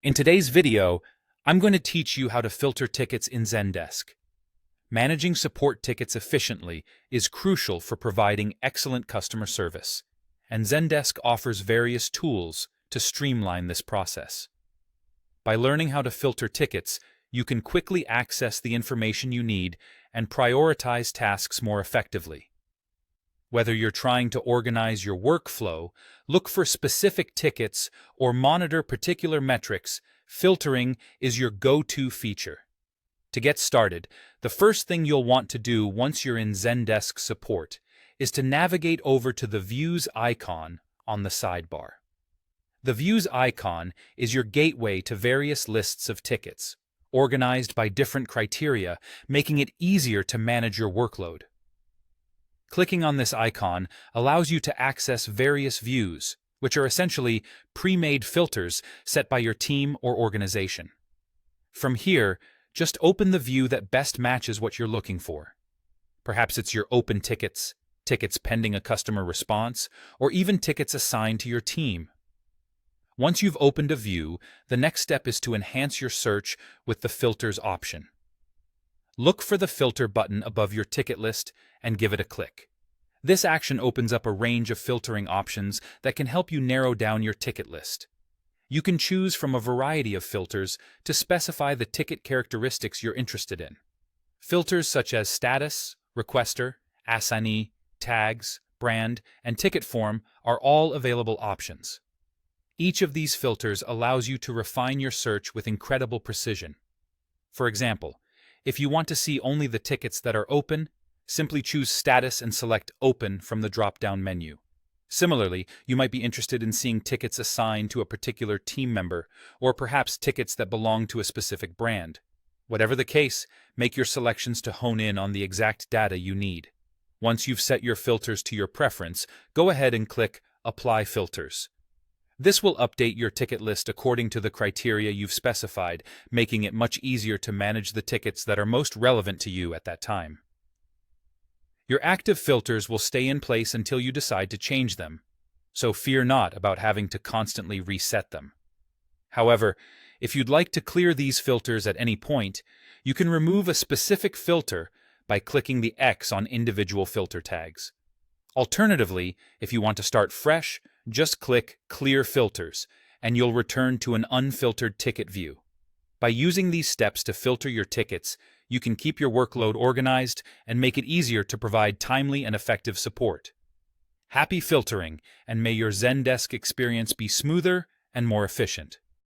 In today's video, I'm going to teach you how to filter tickets in Zendesk. Managing support tickets efficiently is crucial for providing excellent customer service, and Zendesk offers various tools to streamline this process. By learning how to filter tickets, you can quickly access the information you need and prioritize tasks more effectively. Whether you're trying to organize your workflow, look for specific tickets, or monitor particular metrics, filtering is your go-to feature. To get started, the first thing you'll want to do once you're in Zendesk support is to navigate over to the Views icon on the sidebar. The Views icon is your gateway to various lists of tickets, organized by different criteria, making it easier to manage your workload. Clicking on this icon allows you to access various views, which are essentially pre-made filters set by your team or organization. From here, just open the view that best matches what you're looking for. Perhaps it's your open tickets, tickets pending a customer response, or even tickets assigned to your team. Once you've opened a view, the next step is to enhance your search with the Filters option. Look for the Filter button above your ticket list and give it a click. This action opens up a range of filtering options that can help you narrow down your ticket list. You can choose from a variety of filters to specify the ticket characteristics you're interested in. Filters such as status, requester, assignee, tags, brand, and ticket form are all available options. Each of these filters allows you to refine your search with incredible precision. For example, if you want to see only the tickets that are open, simply choose Status and select Open from the drop-down menu. Similarly, you might be interested in seeing tickets assigned to a particular team member, or perhaps tickets that belong to a specific brand. Whatever the case, make your selections to hone in on the exact data you need. Once you've set your filters to your preference, go ahead and click Apply Filters. This will update your ticket list according to the criteria you've specified, making it much easier to manage the tickets that are most relevant to you at that time. Your active filters will stay in place until you decide to change them, so fear not about having to constantly reset them. However, if you'd like to clear these filters at any point, you can remove a specific filter by clicking the X on individual filter tags. Alternatively, if you want to start fresh, just click Clear Filters, and you'll return to an unfiltered ticket view. By using these steps to filter your tickets, you can keep your workload organized and make it easier to provide timely and effective support. Happy filtering, and may your Zendesk experience be smoother and more efficient.